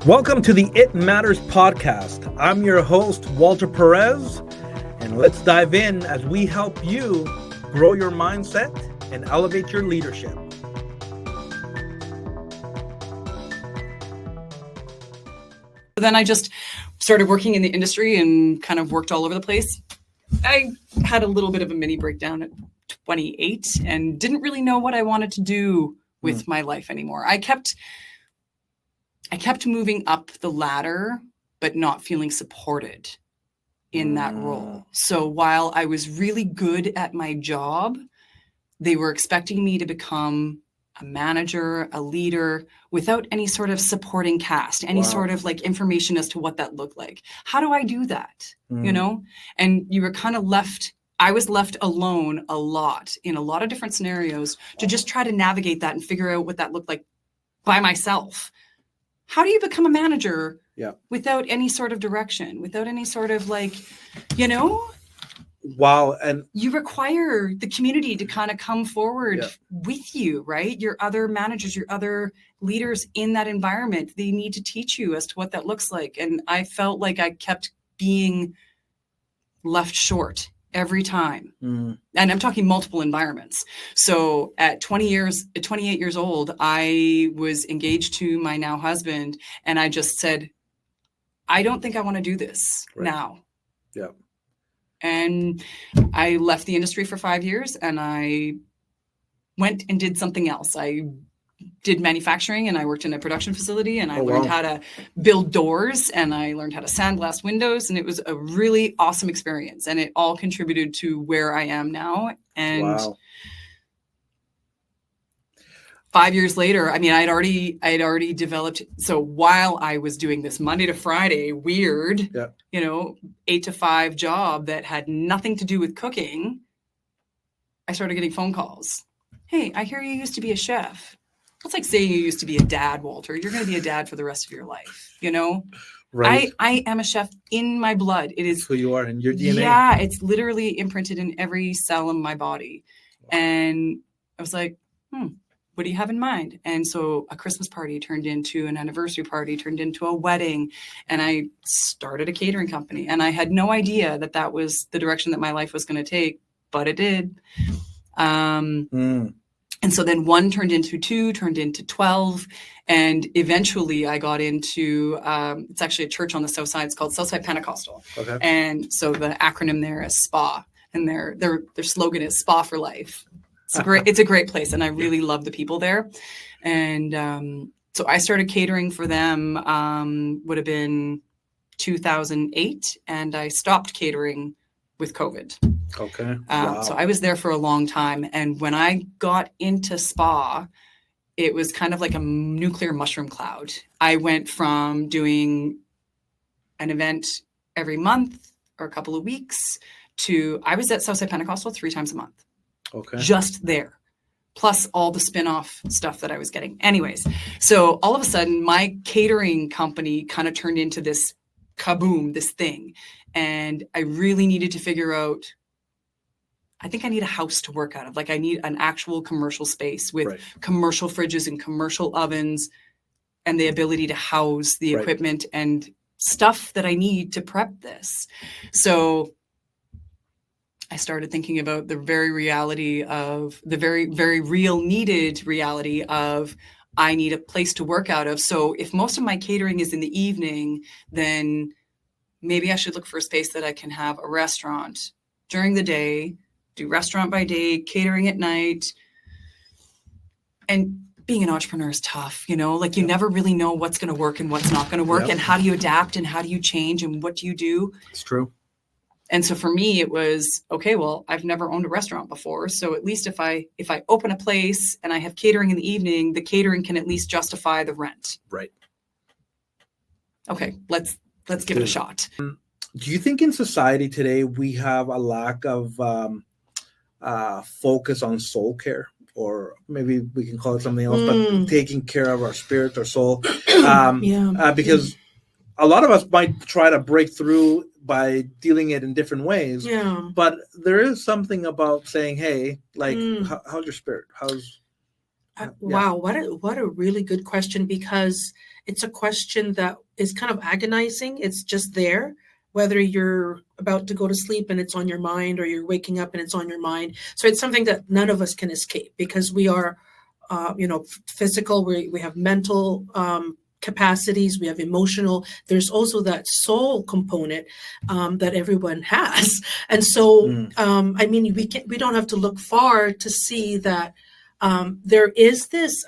Welcome to the It Matters podcast. I'm your host, Walter Perez, and let's dive in as we help you grow your mindset and elevate your leadership. Then I just started working in the industry and kind of worked all over the place. I had a little bit of a mini breakdown at 28 and didn't really know what I wanted to do with my life anymore. I kept moving up the ladder, but not feeling supported in that role. So while I was really good at my job, they were expecting me to become a manager, a leader, without any sort of supporting cast, any sort of like information as to what that looked like. How do I do that? You know? And you were kind of I was left alone a lot in a lot of different scenarios to just try to navigate that and figure out what that looked like by myself. How do you become a manager without any sort of direction, without any sort of like, you know? Wow. And you require the community to kind of come forward with you, right? Your other managers, your other leaders in that environment, they need to teach you as to what that looks like. And I felt like I kept being left short every time. And I'm talking multiple environments. So at 28 years old, I was engaged to my now husband. And I just said, I don't think I want to do this now. Yeah. And I left the industry for 5 years and I went and did something else. I did manufacturing and I worked in a production facility and I learned how to build doors and I learned how to sandblast windows. And it was a really awesome experience. And it all contributed to where I am now. And 5 years later, I mean, I'd already developed. So while I was doing this Monday to Friday, weird, 8 to 5 job that had nothing to do with cooking, I started getting phone calls. Hey, I hear you used to be a chef. It's like saying you used to be a dad, Walter. You're going to be a dad for the rest of your life. You know, right. I am a chef in my blood. It is who you are in your DNA. Yeah, it's literally imprinted in every cell in my body. And I was like, what do you have in mind? And so a Christmas party turned into an anniversary party, turned into a wedding. And I started a catering company. And I had no idea that that was the direction that my life was going to take, but it did. And so then 1 turned into 2, turned into 12. And eventually I got into, it's actually a church on the South Side. It's called Southside Pentecostal. Okay. And so the acronym there is SPA. And their slogan is Spa for Life. It's a great place. And I really love the people there. And so I started catering for them, would have been 2008. And I stopped catering with COVID. Okay. So I was there for a long time. And when I got into spa, it was kind of like a nuclear mushroom cloud. I went from doing an event every month or a couple of weeks to I was at Southside Pentecostal 3 times a month. Okay. Just there. Plus all the spin-off stuff that I was getting. Anyways, so all of a sudden my catering company kind of turned into this kaboom, this thing. And I really needed to figure out, I think I need a house to work out of. Like I need an actual commercial space with commercial fridges and commercial ovens and the ability to house the equipment and stuff that I need to prep this. So I started thinking about the very reality of the very, very real needed reality of I need a place to work out of. So if most of my catering is in the evening, then maybe I should look for a space that I can have a restaurant during the day, do restaurant by day, catering at night. And being an entrepreneur is tough, you know, like you never really know what's going to work and what's not going to work and how do you adapt and how do you change and what do you do? It's true. And so for me, it was, okay, well, I've never owned a restaurant before. So at least if I open a place and I have catering in the evening, the catering can at least justify the rent. Right. Okay, let's give it a shot. Do you think in society today we have a lack of focus on soul care? Or maybe we can call it something else, but taking care of our spirit, our soul. Because a lot of us might try to break through by dealing it in different ways. Yeah. But there is something about saying, hey, like, how's your spirit? Wow, what a really good question, because it's a question that is kind of agonizing. It's just there, whether you're about to go to sleep and it's on your mind, or you're waking up and it's on your mind. So it's something that none of us can escape, because we are, physical. We have mental capacities. We have emotional. There's also that soul component that everyone has, and so I mean, we don't have to look far to see that. There is this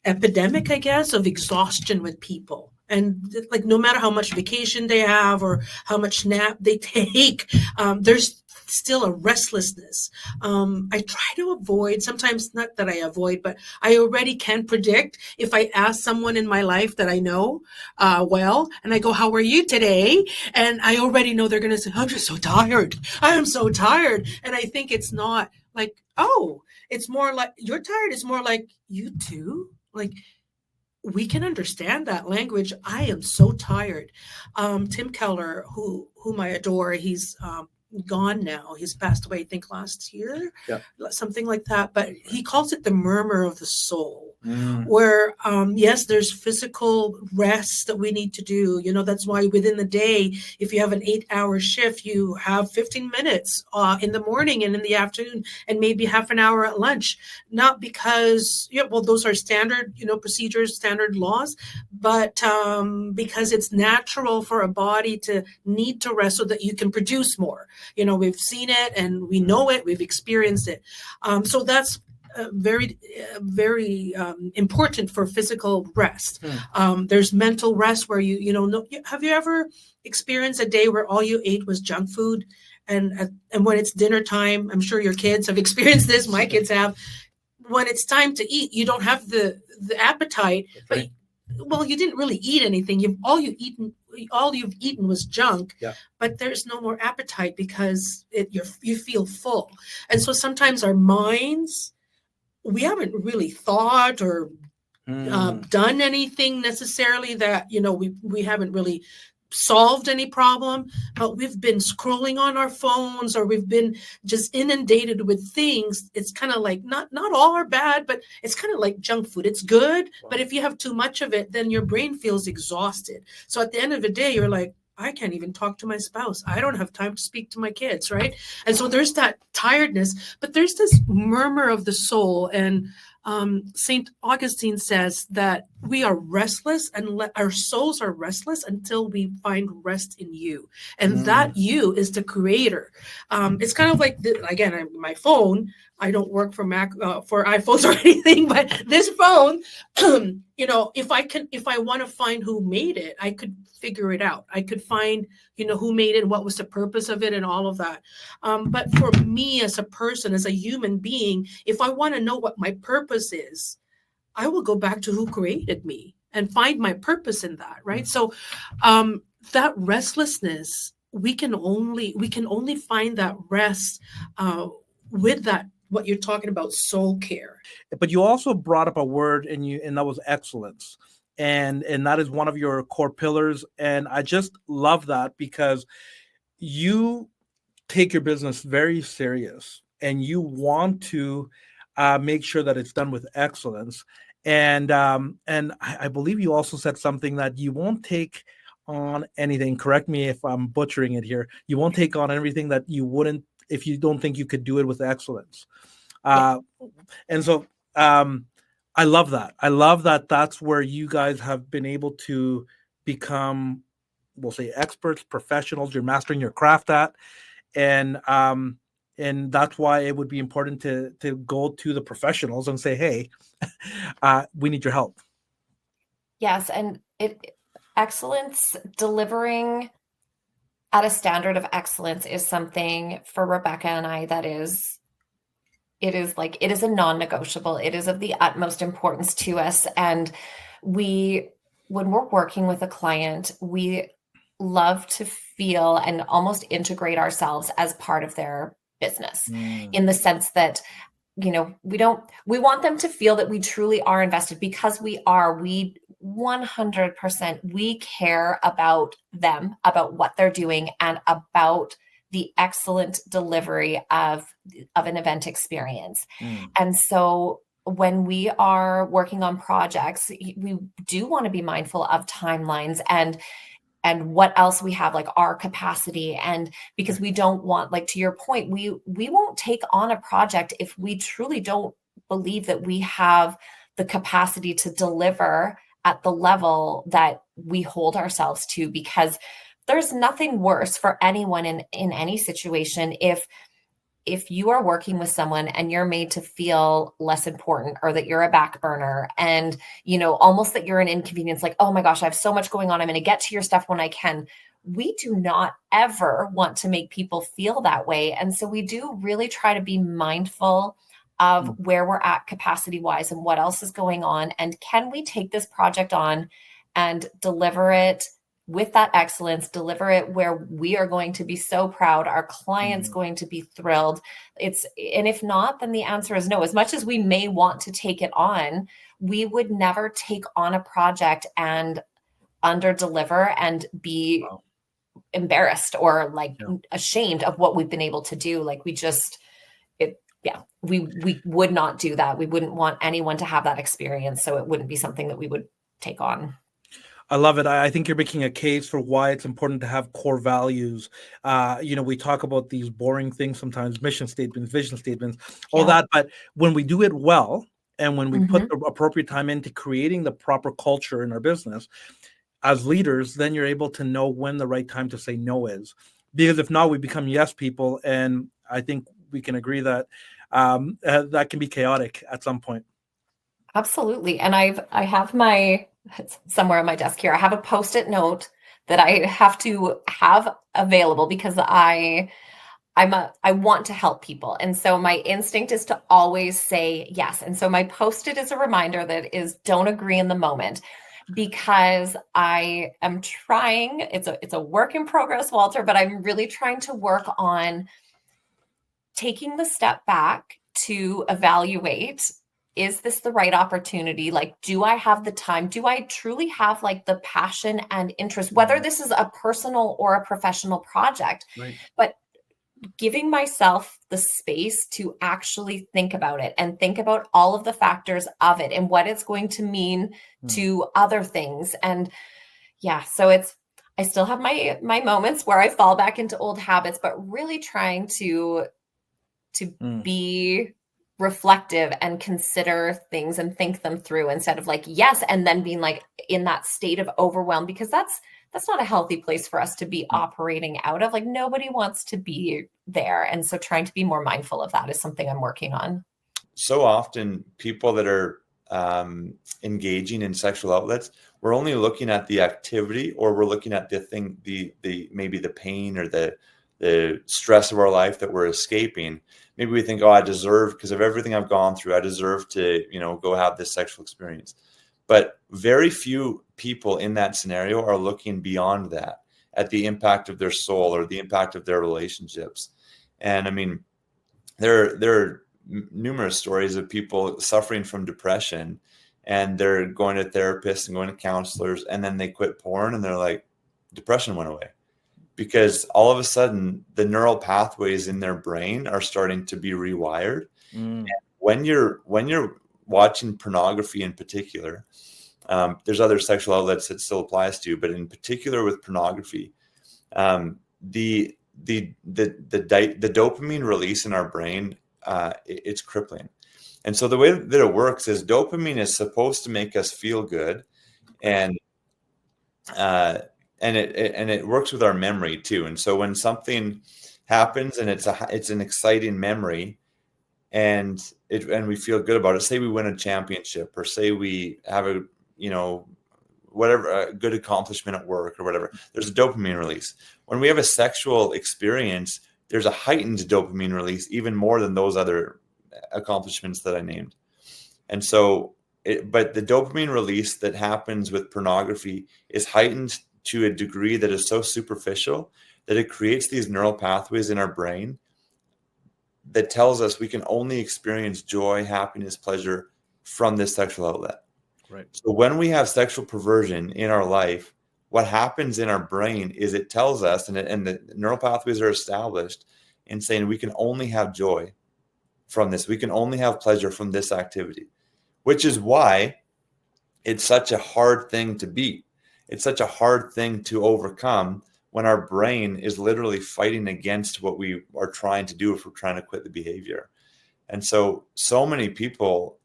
epidemic, I guess, of exhaustion with people. And like, no matter how much vacation they have or how much nap they take, there's still a restlessness. I try to avoid, sometimes not that I avoid, but I already can predict if I ask someone in my life that I know well, and I go, how are you today? And I already know they're going to say, I'm just so tired. I am so tired. And I think it's not like, oh, it's more like, you're tired. It's more like, you too? Like, we can understand that language. I am so tired. Tim Keller, whom I adore, he's gone now. He's passed away, I think, last year, something like that. But he calls it the murmur of the soul. Where, yes, there's physical rest that we need to do. That's why within the day, if you have an 8-hour shift, you have 15 minutes in the morning and in the afternoon, and maybe half an hour at lunch. Not because, those are standard, procedures, standard laws, but because it's natural for a body to need to rest so that you can produce more. We've seen it and we know it, we've experienced it. So that's very, very important for physical rest. There's mental rest where have you ever experienced a day where all you ate was junk food? And when it's dinner time, I'm sure your kids have experienced this. My kids have. When it's time to eat, you don't have the appetite, but you didn't really eat anything. All you've eaten was junk, but there's no more appetite because you feel full. And so sometimes our minds, we haven't really thought or done anything necessarily that, we haven't really solved any problem, but we've been scrolling on our phones, or we've been just inundated with things. It's kind of like, not all are bad, but it's kind of like junk food. It's good, but if you have too much of it, then your brain feels exhausted. So at the end of the day, you're like, I can't even talk to my spouse. I don't have time to speak to my kids, right? And so there's that tiredness, but there's this murmur of the soul. And St. Augustine says that we are restless, and our souls are restless until we find rest in you. And that you is the creator. It's kind of like, again, my phone, I don't work for Mac, for iPhones or anything, but this phone, if I want to find who made it, I could figure it out. I could find, who made it and what was the purpose of it and all of that. But for me as a person, as a human being, if I want to know what my purpose is, I will go back to who created me and find my purpose in that, right? So that restlessness, we can only find that rest with that, what you're talking about, soul care. But you also brought up a word, and that was excellence. And that is one of your core pillars. And I just love that, because you take your business very serious, and you want to make sure that it's done with excellence. And I believe you also said something that you won't take on anything. Correct me if I'm butchering it here. You won't take on everything that you wouldn't, if you don't think you could do it with excellence. And so I love that. I love that that's where you guys have been able to become, we'll say, experts, professionals. You're mastering your craft at. And that's why it would be important to go to the professionals and say, hey, we need your help. Yes. And excellence, delivering at a standard of excellence, is something for Rebecca and I that is, it is a non-negotiable. It is of the utmost importance to us. And when we're working with a client, we love to feel and almost integrate ourselves as part of their business, in the sense that, we want them to feel that we truly are invested, because we 100%, we care about them, about what they're doing, and about the excellent delivery of an event experience. And so when we are working on projects, we do want to be mindful of timelines and what else we have, like our capacity. And because we don't want, like, to your point, we won't take on a project if we truly don't believe that we have the capacity to deliver at the level that we hold ourselves to, because there's nothing worse for anyone in any situation if you are working with someone and you're made to feel less important, or that you're a back burner, and, you know, almost that you're an inconvenience, like, oh my gosh, I have so much going on, I'm going to get to your stuff when I can. We do not ever want to make people feel that way. And so we do really try to be mindful of where we're at capacity wise and what else is going on. And can we take this project on and deliver it with that excellence, deliver it where we are going to be so proud, our clients going to be thrilled. And if not, then the answer is no. As much as we may want to take it on, we would never take on a project and under deliver and be embarrassed or like ashamed of what we've been able to do. Like we would not do that. We wouldn't want anyone to have that experience. So it wouldn't be something that we would take on. I love it. I think you're making a case for why it's important to have core values. We talk about these boring things sometimes, mission statements, vision statements, all that. But when we do it well, and when we put the appropriate time into creating the proper culture in our business, as leaders, then you're able to know when the right time to say no is. Because if not, we become yes people. And I think we can agree that that can be chaotic at some point. Absolutely. And I have it's somewhere on my desk here. I have a Post-it note that I have to have available because I want to help people. And so my instinct is to always say yes. And so my Post-it is a reminder that is don't agree in the moment, because I am trying, it's a work in progress, Walter, but I'm really trying to work on taking the step back to evaluate, is this the right opportunity? Like, do I have the time? Do I truly have like the passion and interest, whether this is a personal or a professional project, but giving myself the space to actually think about it and think about all of the factors of it and what it's going to mean to other things. And so I still have my moments where I fall back into old habits, but really trying to be reflective and consider things and think them through instead of like, yes, and then being like in that state of overwhelm, because that's not a healthy place for us to be operating out of. Like nobody wants to be there. And so trying to be more mindful of that is something I'm working on. So often people that are engaging in sexual outlets, we're only looking at the activity, or we're looking at the thing, the maybe the pain or the stress of our life that we're escaping. Maybe we think, oh, I deserve, because of everything I've gone through, I deserve to, go have this sexual experience. But very few people in that scenario are looking beyond that at the impact of their soul or the impact of their relationships. And I mean, there are numerous stories of people suffering from depression, and they're going to therapists and going to counselors, and then they quit porn and they're like, depression went away. Because all of a sudden the neural pathways in their brain are starting to be rewired. And when you're watching pornography in particular, there's other sexual outlets that still applies to, but in particular with pornography, the dopamine release in our brain, it's crippling. And so the way that it works is dopamine is supposed to make us feel good, and it works with our memory too. And so when something happens and it's an exciting memory, and we feel good about it, say we win a championship, or say we have a good accomplishment at work or whatever, there's a dopamine release. When we have a sexual experience, there's a heightened dopamine release, even more than those other accomplishments that I named. And so but the dopamine release that happens with pornography is heightened to a degree that is so superficial that it creates these neural pathways in our brain that tells us we can only experience joy, happiness, pleasure from this sexual outlet. Right. So when we have sexual perversion in our life, what happens in our brain is it tells us, and the neural pathways are established in saying we can only have joy from this. We can only have pleasure from this activity, which is why it's such a hard thing to beat. It's such a hard thing to overcome when our brain is literally fighting against what we are trying to do if we're trying to quit the behavior. And so many people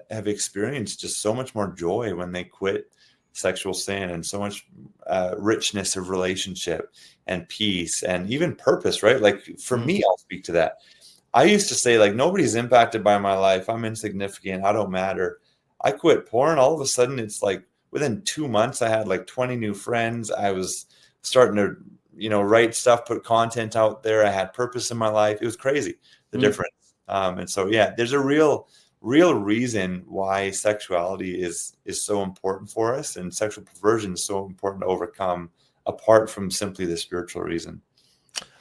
have experienced just so much more joy when they quit sexual sin, and so much richness of relationship and peace and even purpose, right? Like for me, I'll speak to that. I used to say, like, nobody's impacted by my life. I'm insignificant. I don't matter. I quit porn. All of a sudden, it's like within 2 months, I had like 20 new friends. I was starting to, write stuff, put content out there. I had purpose in my life. It was crazy, the difference. And so, yeah, there's a real reason why sexuality is so important for us, and sexual perversion is so important to overcome, apart from simply the spiritual reason.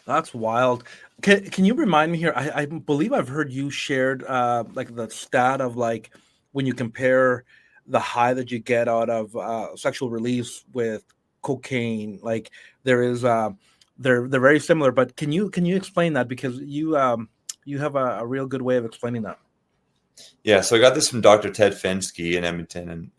That's wild. Can you remind me here? I believe I've heard you shared like the stat of like when you compare the high that you get out of sexual release with cocaine, like there is they're very similar. But can you explain that, because you have a real good way of explaining that? Yeah, so I got this from Dr. Ted Fensky in Edmonton, and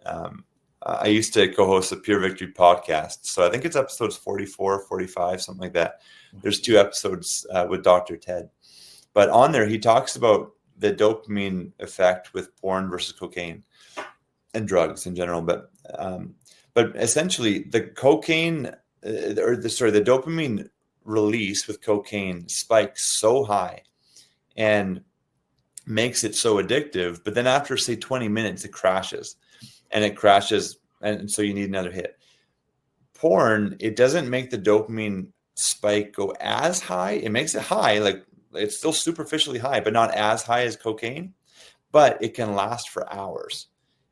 I used to co-host the Pure Victory podcast. So I think it's episodes 44, 45, something like that. There's 2 episodes with Dr. Ted. But on there, he talks about the dopamine effect with porn versus cocaine and drugs in general. But essentially, the cocaine the dopamine release with cocaine spikes so high and makes it so addictive. But then after, say, 20 minutes, it crashes. And so you need another hit. Porn, it doesn't make the dopamine spike go as high. It makes it high, like it's still superficially high, but not as high as cocaine, but it can last for hours.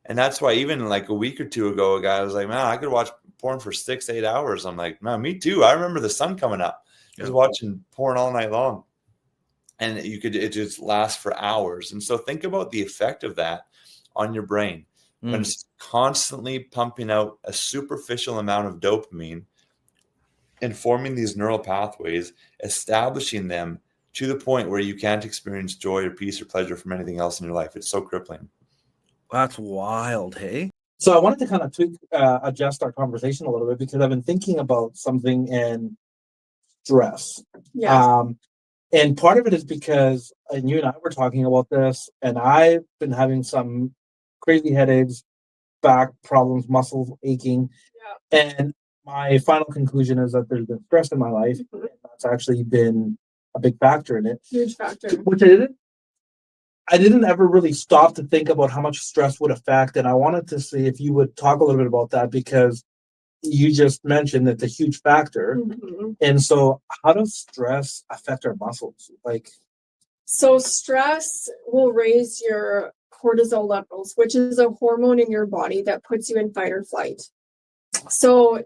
And that's why even like a week or 2 ago, a guy was like, man, I could watch porn for 6-8 hours. I'm like, man, me too. I remember the sun coming up. I was watching porn all night long, and it just lasts for hours. And so think about the effect of that on your brain. When it's constantly pumping out a superficial amount of dopamine and forming these neural pathways, establishing them to the point where you can't experience joy or peace or pleasure from anything else in your life. It's so crippling. That's wild, hey? So I wanted to kind of adjust our conversation a little bit, because I've been thinking about something in stress. Yeah. And part of it is because, and you and I were talking about this, and I've been having some crazy headaches, back problems, muscles aching. Yeah. And my final conclusion is that there's been stress in my life. Mm-hmm. And that's actually been a big factor in it. Huge factor. Which I didn't ever really stop to think about how much stress would affect. And I wanted to see if you would talk a little bit about that, because you just mentioned it's a huge factor. Mm-hmm. And so how does stress affect our muscles? So stress will raise your cortisol levels, which is a hormone in your body that puts you in fight or flight. So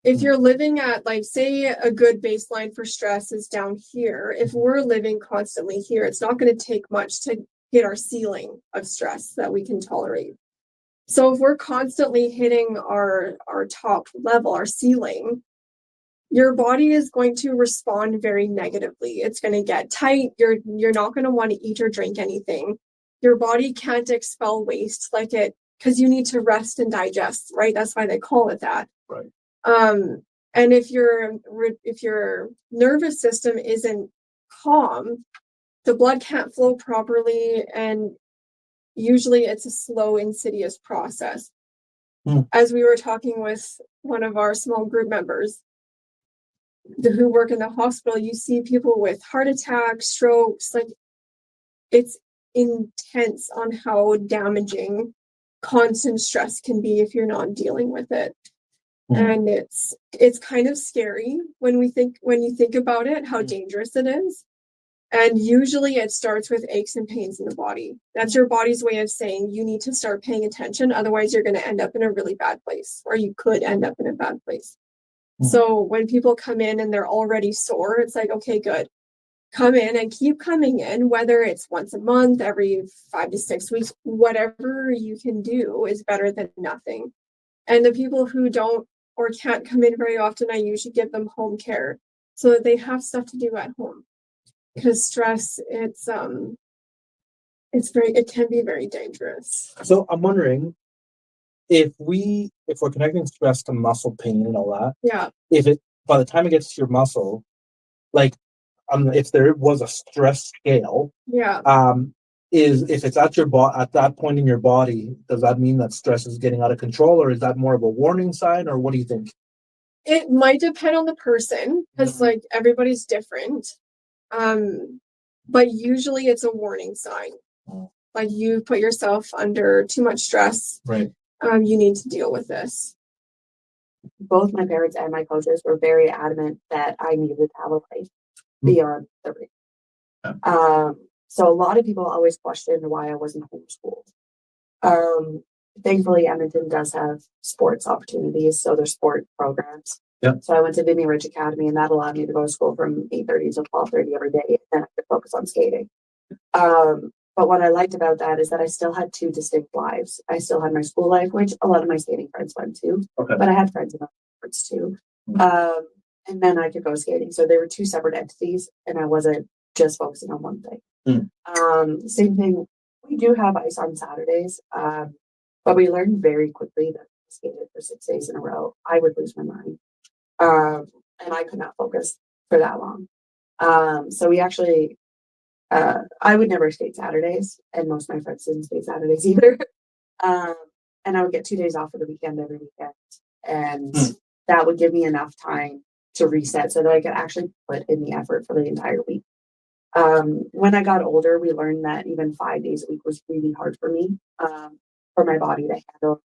if you're living at, like, say a good baseline for stress is down here, if we're living constantly here, it's not going to take much to hit our ceiling of stress that we can tolerate. So if we're constantly hitting our top level, our ceiling, your body is going to respond very negatively. It's going to get tight. You're not going to want to eat or drink anything. Your body can't expel waste because you need to rest and digest, right? That's why they call it that. Right. And if your nervous system isn't calm, the blood can't flow properly, and usually it's a slow, insidious process. As we were talking with one of our small group members who work in the hospital, you see people with heart attacks, strokes. Like, it's intense on how damaging constant stress can be if you're not dealing with it. And it's kind of scary when you think about it, how dangerous it is. And usually it starts with aches and pains in the body. That's your body's way of saying you need to start paying attention. Otherwise, you're going to end up in a really bad place, or you could end up in a bad place. So when people come in and they're already sore, it's like, okay, good. Come in and keep coming in, whether it's once a month, every 5 to 6 weeks, whatever you can do is better than nothing. And the people who don't or can't come in very often, I usually give them home care so that they have stuff to do at home. Because stress, it can be very dangerous. So I'm wondering if we're connecting stress to muscle pain and all that, Yeah. if it by the time it gets to your muscle, like if there was a stress scale, Yeah. is if it's at at that point in your body, does that mean that stress is getting out of control, or is that more of a warning sign, or what do you think? It might depend on the person because Mhm. like everybody's different. But usually it's a warning sign. Mm. Like you put yourself under too much stress. Right. You need to deal with this. Both my parents and my coaches were very adamant that I needed to have a life beyond the ring. Yeah. So a lot of people always questioned why I wasn't homeschooled. Thankfully, Edmonton does have sports opportunities, so there's sport programs. Yep. So I went to Vimy Ridge Academy, and that allowed me to go to school from 8:30 to 12:30 every day, and then I could focus on skating. But what I liked about that is that I still had two distinct lives. I still had my school life, which a lot of my skating friends went to, Okay. but I had friends in other sports too. And then I could go skating. So they were two separate entities, and I wasn't just focusing on one thing. Same thing. We do have ice on Saturdays, but we learned very quickly that if I skated for 6 days in a row, I would lose my mind. And I could not focus for that long. So we actually, I would never skate Saturdays, and most of my friends didn't skate Saturdays either. And I would get 2 days off of the weekend every weekend. And that would give me enough time to reset so that I could actually put in the effort for the entire week. When I got older, we learned that even 5 days a week was really hard for me, for my body to handle.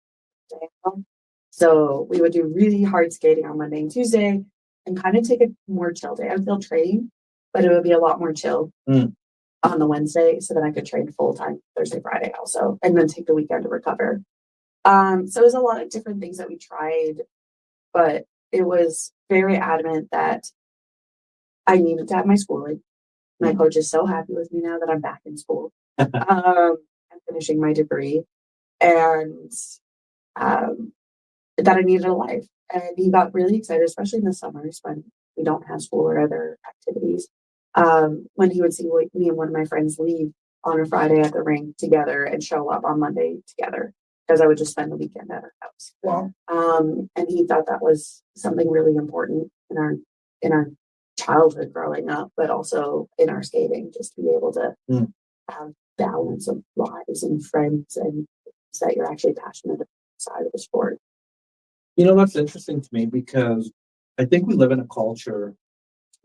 So we would do really hard skating on Monday and Tuesday and kind of take a more chill day. I'd still train, but it would be a lot more chill on the Wednesday so that I could train full time Thursday, Friday also, and then take the weekend to recover. So it was a lot of different things that we tried, but it was very adamant that I needed to have my schooling. My coach is so happy with me now that I'm back in school. I'm finishing my degree, and that I needed a life. And he got really excited, especially in the summers when we don't have school or other activities. When he would see me and one of my friends leave on a Friday at the rink together and show up on Monday together, because I would just spend the weekend at our house. Wow. And he thought that was something really important in our childhood growing up, but also in our skating, just to be able to have balance of lives and friends and things that you're actually passionate about side of the sport. That's interesting to me because I think we live in a culture,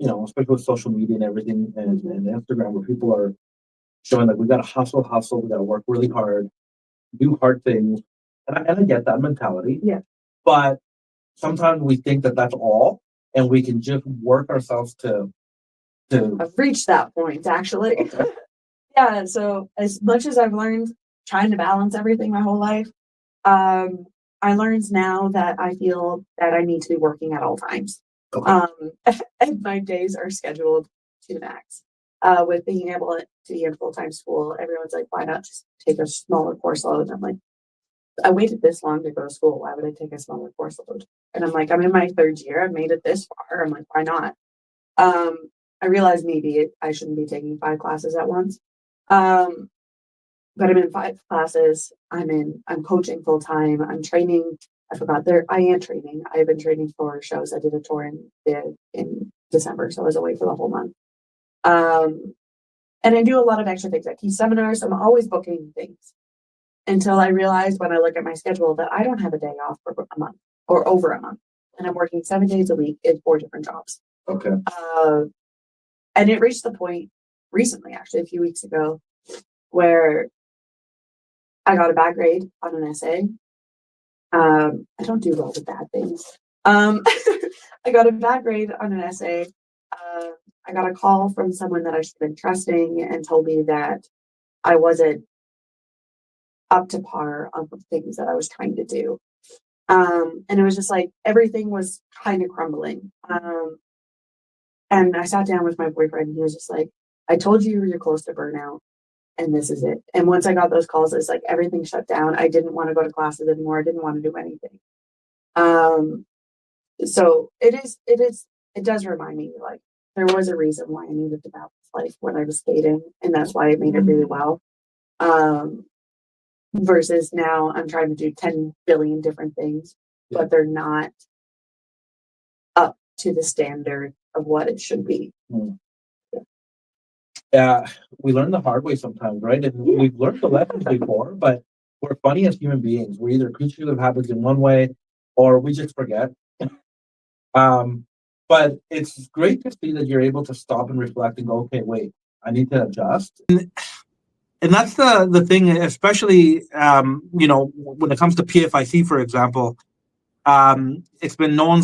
especially with social media and everything and Instagram, where people are showing that we got to hustle, we got to work really hard, do hard things. And I get that mentality. Yeah. But sometimes we think that that's all, and we can just work ourselves to. I've reached that point, actually. Okay. Yeah. So as much as I've learned trying to balance everything my whole life, I learned now that I feel that I need to be working at all times. Okay. And my days are scheduled to the max. With being able to be in full-time school, everyone's like, why not just take a smaller course load? And I'm like, I waited this long to go to school. Why would I take a smaller course load? And I'm like, I'm in my third year. I've made it this far. I'm like, why not? I realized maybe I shouldn't be taking 5 classes at once. But I'm in 5 classes. I'm coaching full time. I'm training. I am training. I've been training for shows. I did a tour in December, so I was away for the whole month. And I do a lot of extra things. I teach seminars. So I'm always booking things until I realized when I look at my schedule that I don't have a day off for a month or over a month. And I'm working 7 days a week in 4 different jobs. Okay. And it reached the point recently, actually, a few weeks ago, where I got a bad grade on an essay. I don't do well with bad things. I got a bad grade on an essay. I got a call from someone that I should have been trusting and told me that I wasn't up to par on the things that I was trying to do. And it was just like everything was kind of crumbling. And I sat down with my boyfriend and he was just like, I told you you're close to burnout and this is it. And once I got those calls, it's like everything shut down. I didn't want to go to classes anymore. I didn't want to do anything. So it does remind me like there was a reason why I needed to balance life when I was skating, and that's why I made it really well. Versus now I'm trying to do 10 billion different things, but they're not up to the standard of what it should be. We learn the hard way sometimes, right? And we've learned the lessons before, but we're funny as human beings. We're either creatures of habits in one way, or we just forget. But it's great to see that you're able to stop and reflect and go, okay, wait, I need to adjust. And that's the thing, especially when it comes to PFIC, for example. It's been known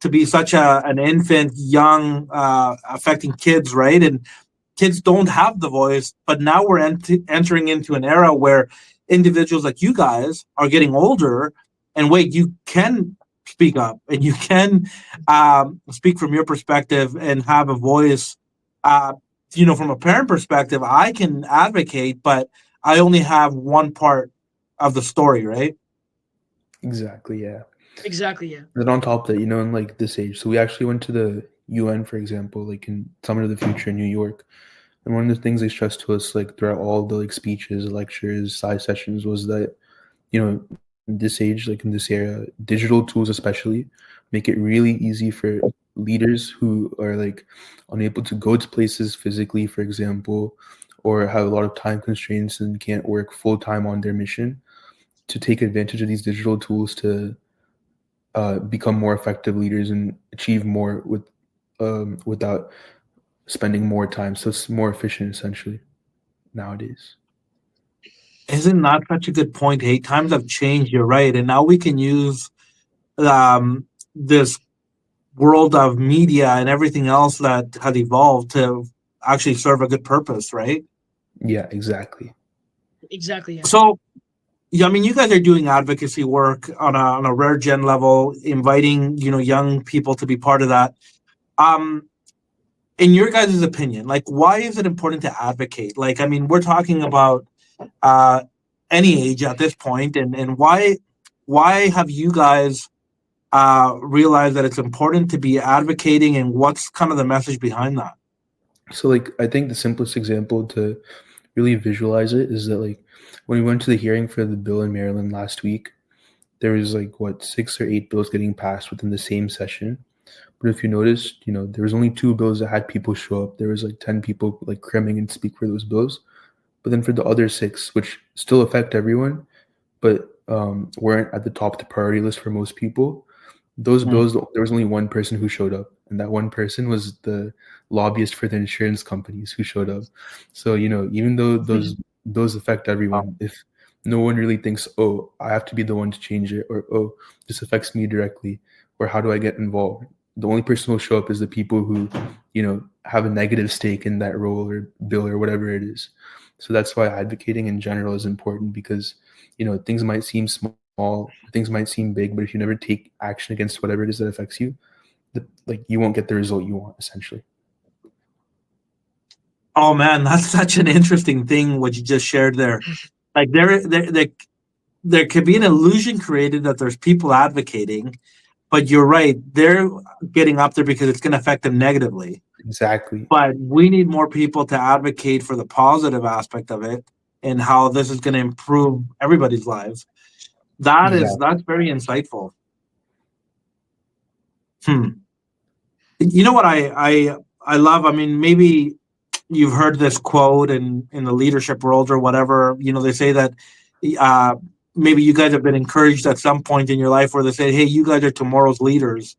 to be such an infant, young, affecting kids, right? And kids don't have the voice, but now we're entering into an era where individuals like you guys are getting older, and wait, you can speak up and you can speak from your perspective and have a voice. From a parent perspective, I can advocate, but I only have one part of the story, right? Exactly, yeah. Exactly, yeah. Then on top of that, in like this age, so we actually went to the UN, for example, like in Summit of the Future in New York. And one of the things they stressed to us, like throughout all the like speeches, lectures, side sessions, was that, in this age, like in this era, digital tools especially make it really easy for leaders who are like unable to go to places physically, for example, or have a lot of time constraints and can't work full time on their mission, to take advantage of these digital tools to become more effective leaders and achieve more without spending more time. So it's more efficient essentially nowadays. Isn't that such a good point? Hey, times have changed, you're right. And now we can use this world of media and everything else that has evolved to actually serve a good purpose, right? Yeah, exactly. Exactly, yeah. So, you guys are doing advocacy work on a rare gen level, inviting, young people to be part of that. In your guys' opinion, like, why is it important to advocate? Like, we're talking about any age at this point, and why have you guys realized that it's important to be advocating, and what's kind of the message behind that? So, like, I think the simplest example to really visualize it is that, like, when we went to the hearing for the bill in Maryland last week, there was like 6 or 8 bills getting passed within the same session. But if you noticed, there was only 2 bills that had people show up. There was like 10 people like cramming and speak for those bills. But then for the other 6, which still affect everyone, but weren't at the top of the priority list for most people, those bills, there was only one person who showed up. And that one person was the lobbyist for the insurance companies who showed up. So, even though those affect everyone, if no one really thinks, oh, I have to be the one to change it, or, oh, this affects me directly, or how do I get involved? The only person who will show up is the people who, have a negative stake in that role or bill or whatever it is. So that's why advocating in general is important, because, things might seem small, things might seem big, but if you never take action against whatever it is that affects you, you won't get the result you want, essentially. Oh man, that's such an interesting thing what you just shared there. Like there could be an illusion created that there's people advocating, but you're right, they're getting up there because it's going to affect them negatively. Exactly. But we need more people to advocate for the positive aspect of it and how this is going to improve everybody's lives. That's very insightful. You know what I love? Maybe you've heard this quote in the leadership world or whatever. They say that maybe you guys have been encouraged at some point in your life where they say, hey, you guys are tomorrow's leaders.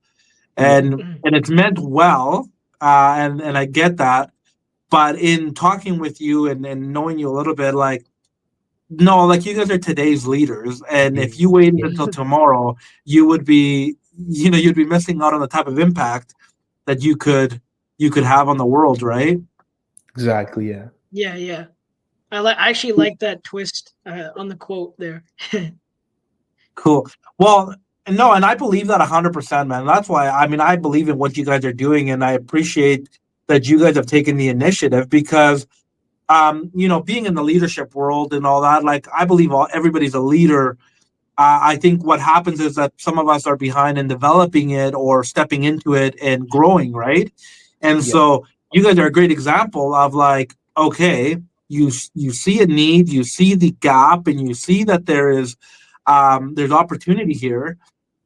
And it's meant well, and I get that. But in talking with you and knowing you a little bit, no, you guys are today's leaders. And if you waited until tomorrow, you would be, you'd be missing out on the type of impact that you could have on the world, right? Exactly, yeah. Yeah. I actually like that twist on the quote there. Cool. Well, no, and I believe that 100%, man. That's why, I believe in what you guys are doing, and I appreciate that you guys have taken the initiative because, being in the leadership world and all that, I believe everybody's a leader. I think what happens is that some of us are behind in developing it or stepping into it and growing, right? And so you guys are a great example of okay, you see a need, you see the gap, and you see that there's opportunity here.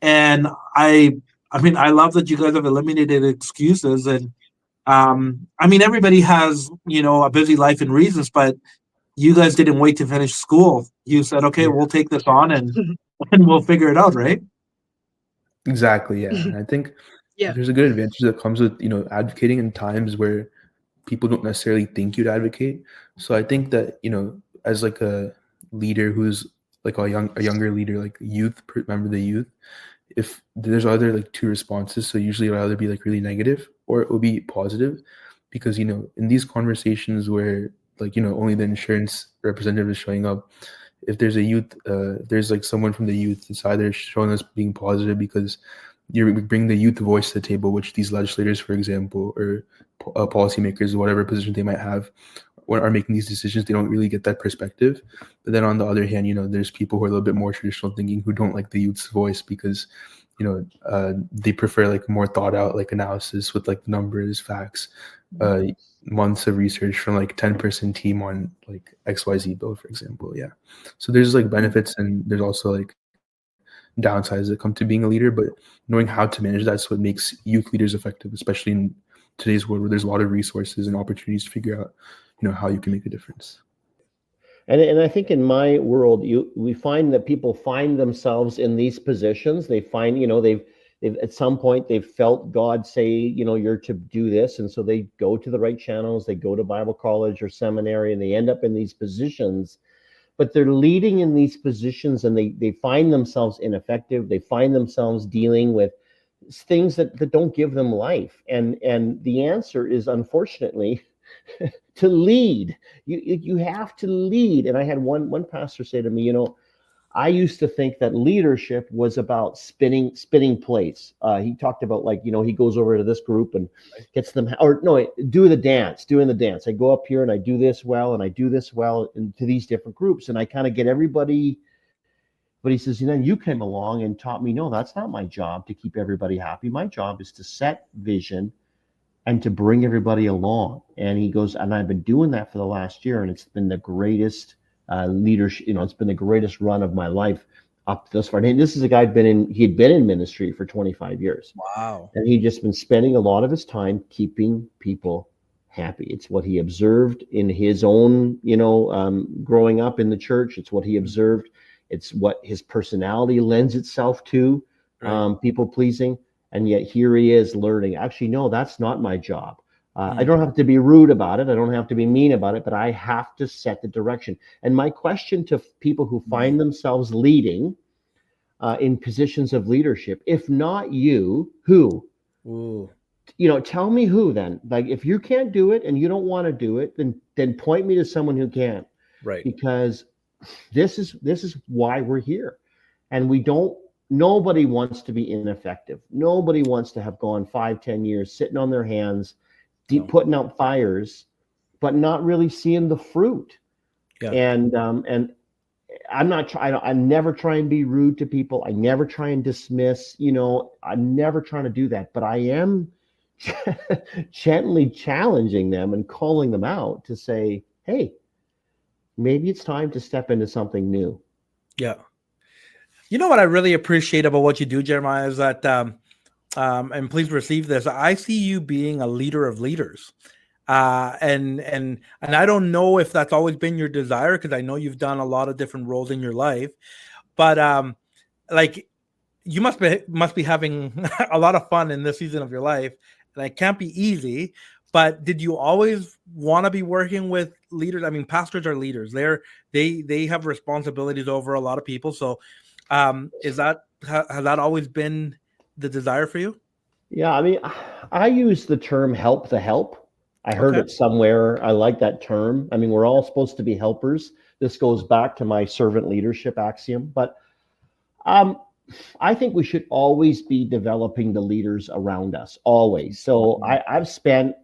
And I mean, I love that you guys have eliminated excuses. And I mean, everybody has, a busy life and reasons, but you guys didn't wait to finish school. You said, okay, we'll take this on and we'll figure it out, right? Exactly. Yeah. And I think Yeah. there's a good advantage that comes with, advocating in times where people don't necessarily think you'd advocate. So I think that, as like a leader who's like a younger leader, like youth, member of the youth, if there's either like two responses, so usually it'll either be like really negative or it will be positive, because in these conversations where like only the insurance representative is showing up, if there's a youth, there's like someone from the youth, it's either showing us being positive because you bring the youth voice to the table, which these legislators, for example, or policymakers, whatever position they might have, when are making these decisions, they don't really get that perspective. But then on the other hand, there's people who are a little bit more traditional thinking who don't like the youth's voice because, they prefer like more thought out like analysis with like numbers, facts, months of research from like 10-person team on like XYZ bill, for example. Yeah. So there's like benefits and there's also like downsides that come to being a leader, but knowing how to manage that's what makes youth leaders effective, especially in today's world where there's a lot of resources and opportunities to figure out how you can make a difference. And I think in my world, we find that people find themselves in these positions. They find, they've at some point they've felt God say, you're to do this. And so they go to the right channels, they go to Bible college or seminary, and they end up in these positions, but they're leading in these positions and they find themselves ineffective. They find themselves dealing with things that don't give them life. And the answer is, unfortunately, to lead. You have to lead. And I had one pastor say to me, I used to think that leadership was about spinning plates. He talked about he goes over to this group and gets them, doing the dance. I go up here and I do this well and I do this well into these different groups and I kind of get everybody. But he says, then you came along and taught me, no, that's not my job to keep everybody happy. My job is to set vision and to bring everybody along. And he goes, and I've been doing that for the last year, and it's been the greatest leadership, it's been the greatest run of my life up this far. And this is a guy he'd been in ministry for 25 years. Wow. And he'd just been spending a lot of his time keeping people happy. It's what he observed in his own, growing up in the church. It's what he observed. It's what his personality lends itself to, people pleasing. And yet here he is learning, actually, no, that's not my job. I don't have to be rude about it. I don't have to be mean about it, but I have to set the direction. And my question to people who find themselves leading in positions of leadership, if not you, who? Ooh. Tell me who then. Like, if you can't do it and you don't want to do it, then point me to someone who can. Right. Because this is why we're here. And nobody wants to be ineffective. Nobody wants to have gone 5-10 years sitting on their hands, putting out fires, but not really seeing the fruit. Yeah. And I'm not I never try and be rude to people. I never try and dismiss, I'm never trying to do that, but I am gently challenging them and calling them out to say, hey, maybe it's time to step into something new. Yeah. You know what I really appreciate about what you do, Jeremiah, is that, and please receive this, I see you being a leader of leaders. And I don't know if that's always been your desire, because I know you've done a lot of different roles in your life, but you must be having a lot of fun in this season of your life, and it can't be easy. But did you always want to be working with leaders? I mean, pastors are leaders. They have responsibilities over a lot of people. So has that always been the desire for you? Yeah, I mean, I use the term help the help. I heard it somewhere. I like that term. I mean, we're all supposed to be helpers. This goes back to my servant leadership axiom. But I think we should always be developing the leaders around us, always. So I spent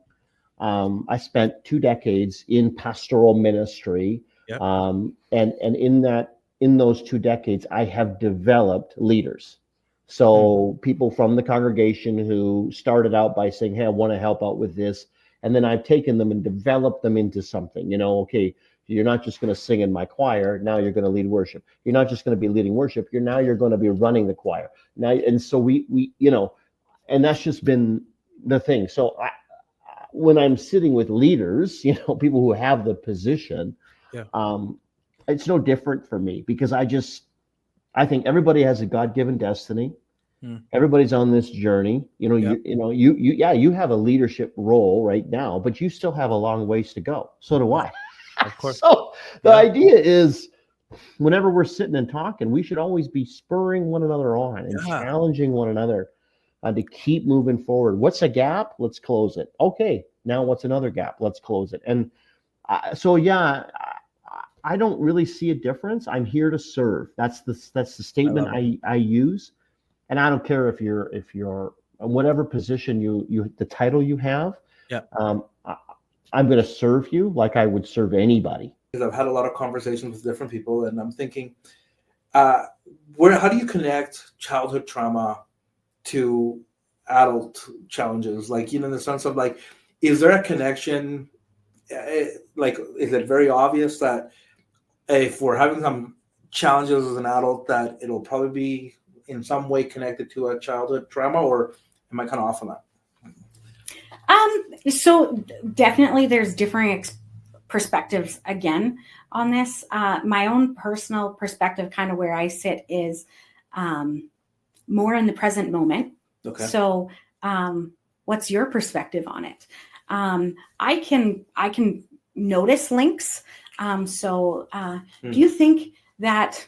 2 decades in pastoral ministry. Yep. And in those 2 decades, I have developed leaders. So people from the congregation who started out by saying, hey, I want to help out with this. And then I've taken them and developed them into something, okay, You're not just going to sing in my choir. Now you're going to lead worship. You're not just going to be leading worship. You're going to be running the choir now. And so we, and that's just been the thing. So when I'm sitting with leaders, people who have the position, it's no different for me, because I think everybody has a God-given destiny. Everybody's on this journey. You have a leadership role right now, but you still have a long ways to go. So do I. Of course. So the idea is, whenever we're sitting and talking, we should always be spurring one another on and challenging one another to keep moving forward. What's a gap? Let's close it. Okay, now what's another gap? Let's close it. And I don't really see a difference. I'm here to serve. That's the statement I use. And I don't care if you're whatever position you the title you have. Yeah. I'm going to serve you like I would serve anybody. Because I've had a lot of conversations with different people, and I'm thinking, how do you connect childhood trauma to adult challenges? Like, in the sense of, like, is there a connection? Like, is it very obvious that if we're having some challenges as an adult, that it'll probably be in some way connected to a childhood trauma, or am I kind of off on that? So definitely there's differing perspectives again on this. My own personal perspective, kind of where I sit, is more in the present moment. Okay. So what's your perspective on it? I can notice links. Do you think that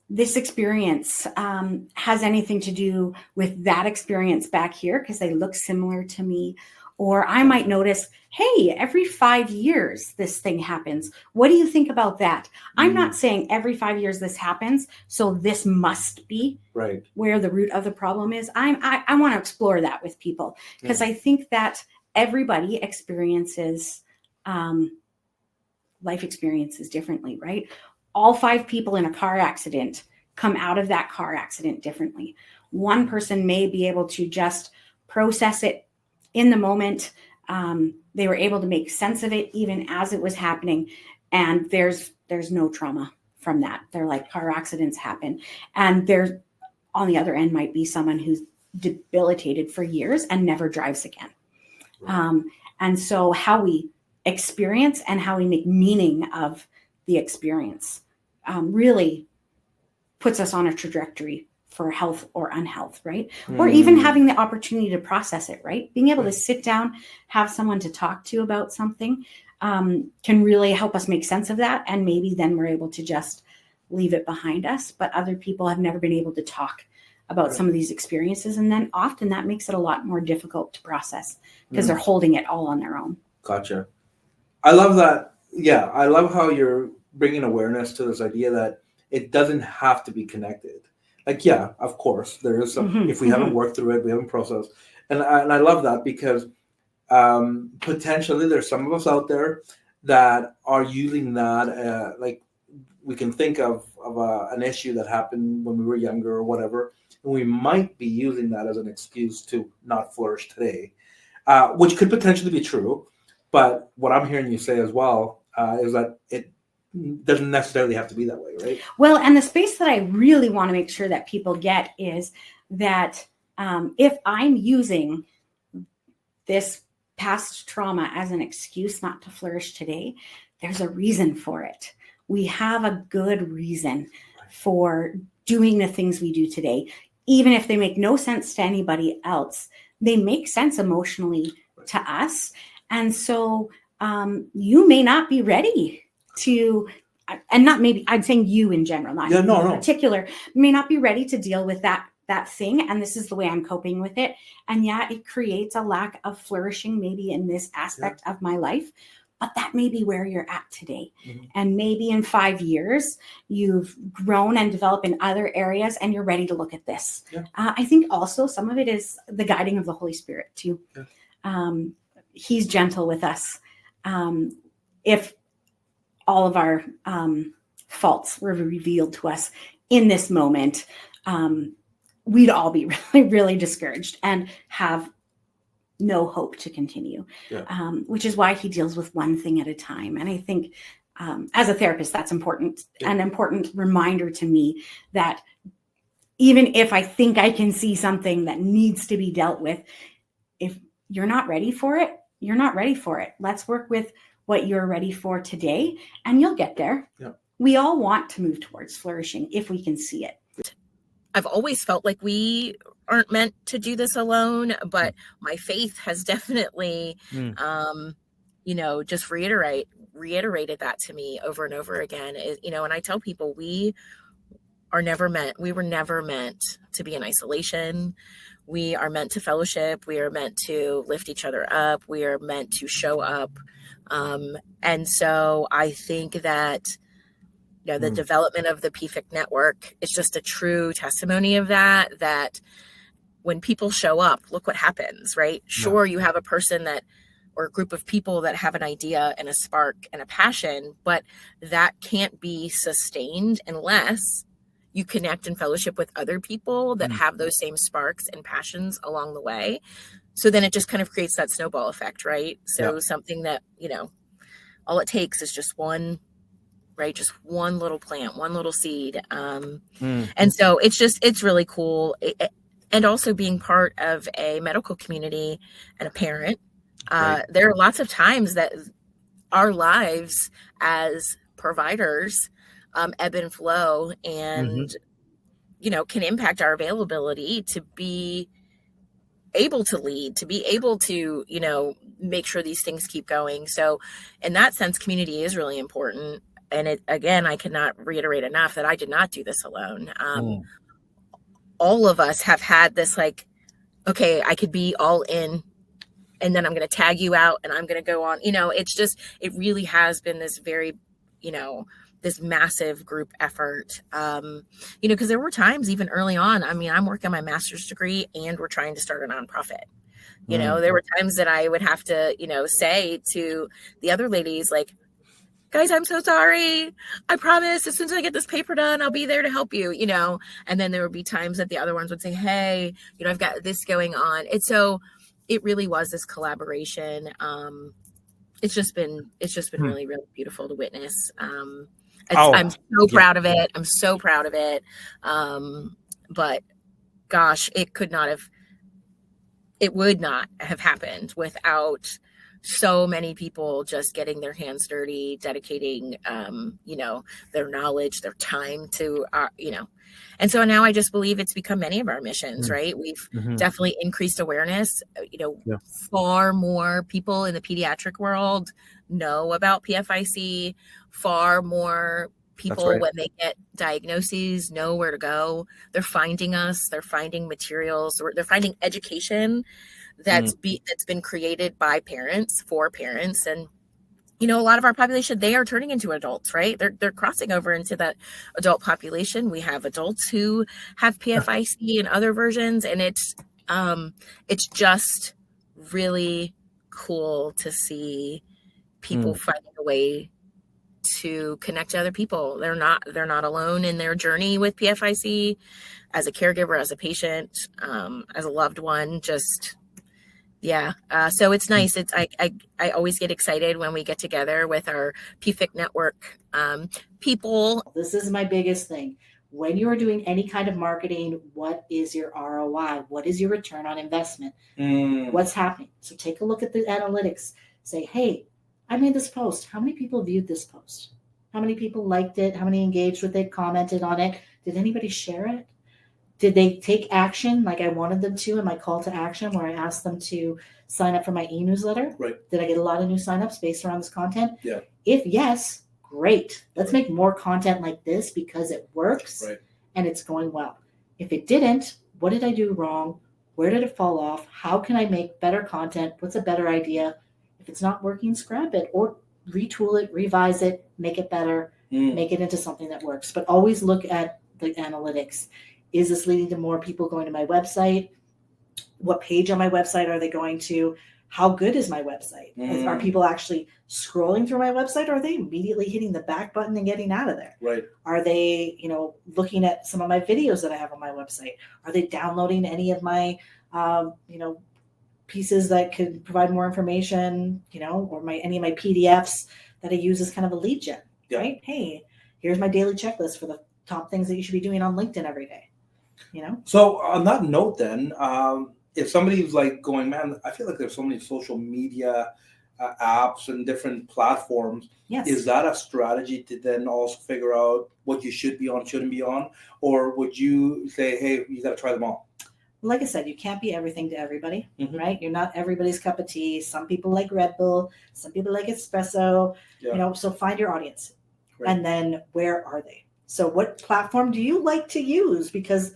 this experience has anything to do with that experience back here, because they look similar to me? Or I might notice, hey, every 5 years this thing happens. What do you think about that? I'm not saying every 5 years this happens, so this must be where the root of the problem is. I want to explore that with people, because I think that everybody experiences life experiences differently, right? All 5 people in a car accident come out of that car accident differently. One person may be able to just process it in the moment. They were able to make sense of it even as it was happening. And there's no trauma from that. They're like, car accidents happen. And there's, on the other end, might be someone who's debilitated for years and never drives again. And so how we experience and how we make meaning of the experience really puts us on a trajectory for health or unhealth, right? Or even having the opportunity to process it, right? Being able to sit down, have someone to talk to about something can really help us make sense of that. And maybe then we're able to just leave it behind us. But other people have never been able to talk about some of these experiences. And then often that makes it a lot more difficult to process, because they're holding it all on their own. Gotcha. I love that. Yeah, I love how you're bringing awareness to this idea that it doesn't have to be connected. Like, yeah, of course, there is some, if we haven't worked through it, we haven't processed. And I love that, because potentially there's some of us out there that are using that, like, we can think of an issue that happened when we were younger or whatever, and we might be using that as an excuse to not flourish today, which could potentially be true. But what I'm hearing you say as well is that it doesn't necessarily have to be that way, right? Well, and the space that I really want to make sure that people get is that if I'm using this past trauma as an excuse not to flourish today, there's a reason for it. We have a good reason for doing the things we do today. Even if they make no sense to anybody else, they make sense emotionally to us. And so you may not be ready to, and not maybe, I'm saying you in general, not in particular, may not be ready to deal with that thing. And this is the way I'm coping with it. And yeah, it creates a lack of flourishing maybe in this aspect of my life, but that may be where you're at today. And maybe in 5 years, you've grown and developed in other areas and you're ready to look at this. I think also some of it is the guiding of the Holy Spirit too. He's gentle with us. If all of our faults were revealed to us in this moment, we'd all be really, really discouraged and have no hope to continue, which is why he deals with one thing at a time. And I think as a therapist, that's important, an important reminder to me that even if I think I can see something that needs to be dealt with, if you're not ready for it, you're not ready for it. Let's work with what you're ready for today, and you'll get there. Yeah. We all want to move towards flourishing if we can see it. I've always felt like we aren't meant to do this alone, but my faith has definitely, just reiterated that to me over and over again. And I tell people we were never meant to be in isolation. We are meant to fellowship. We are meant to lift each other up. We are meant to show up. And so I think that, the development of the PFIC network is just a true testimony of that when people show up, look what happens, right? Sure, you have a person or a group of people that have an idea and a spark and a passion, but that can't be sustained unless you connect and fellowship with other people that have those same sparks and passions along the way. So then it just kind of creates that snowball effect, right? So something that, all it takes is just one little plant, one little seed. And so it's really cool. And also being part of a medical community and a parent, there are lots of times that our lives as providers ebb and flow and, can impact our availability to be able to lead, to be able to, make sure these things keep going. So in that sense, community is really important. And again, I cannot reiterate enough that I did not do this alone. All of us have had this okay, I could be all in and then I'm going to tag you out and I'm going to go on. It really has been this very, this massive group effort, because there were times even early on, I'm working on my master's degree and we're trying to start a nonprofit. There were times that I would have to, say to the other ladies, guys, I'm so sorry. I promise as soon as I get this paper done, I'll be there to help you, and then there would be times that the other ones would say, hey, I've got this going on. And so it really was this collaboration. It's just been really, really beautiful to witness. I'm so proud of it. I'm so proud of it. But gosh, it would not have happened without so many people just getting their hands dirty, dedicating, their knowledge, their time to, and so now I just believe it's become many of our missions, right? We've definitely increased awareness. Far more people in the pediatric world know about PFIC, far more people when they get diagnoses know where to go. They're finding us, they're finding materials, they're finding education that's been created by parents for parents. And a lot of our population, they are turning into adults, right? They're crossing over into that adult population. We have adults who have PFIC and other versions, and it's just really cool to see people finding a way to connect to other people. They're not alone in their journey with PFIC. As a caregiver, as a patient, as a loved one, so it's nice. I always get excited when we get together with our PFIC network people. This is my biggest thing. When you are doing any kind of marketing, what is your ROI? What is your return on investment? What's happening? So take a look at the analytics. Say, hey, I made this post. How many people viewed this post? How many people liked it? How many engaged with it, commented on it? Did anybody share it? Did they take action like I wanted them to in my call to action where I asked them to sign up for my e-newsletter? Right. Did I get a lot of new signups based around this content? Yeah. If yes, great. Let's make more content like this because it works and it's going well. If it didn't, what did I do wrong? Where did it fall off? How can I make better content? What's a better idea? If it's not working, scrap it or retool it, revise it, make it better, make it into something that works. But always look at the analytics. Is this leading to more people going to my website? What page on my website are they going to? How good is my website? Are people actually scrolling through my website, or are they immediately hitting the back button and getting out of there? Right. Are they, looking at some of my videos that I have on my website? Are they downloading any of my, pieces that could provide more information, or any of my PDFs that I use as kind of a lead gen, right? Hey, here's my daily checklist for the top things that you should be doing on LinkedIn every day. You know? So on that note, then, if somebody's like going, man, I feel like there's so many social media apps and different platforms. Yes. Is that a strategy to then also figure out what you should be on, shouldn't be on? Or would you say, hey, you got to try them all? Like I said, you can't be everything to everybody, right? You're not everybody's cup of tea. Some people like Red Bull, some people like espresso, you know, so find your audience. Right. And then where are they? So what platform do you like to use? Because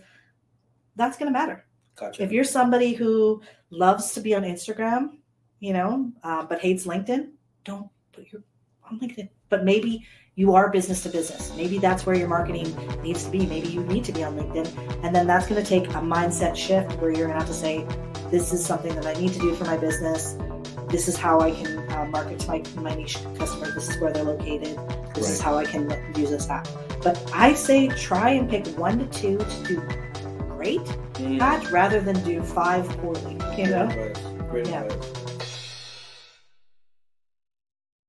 that's going to matter. Gotcha. If you're somebody who loves to be on Instagram, you know, but hates LinkedIn, don't put your on LinkedIn. But maybe you are business to business. Maybe that's where your marketing needs to be. Maybe you need to be on LinkedIn. And then that's going to take a mindset shift where you're going to have to say, this is something that I need to do for my business. This is how I can market to my niche customer. This is where they're located. This is how I can use this app. But I say try and pick 1 to 2 to do great at rather than do 5 poorly. You know? Great advice.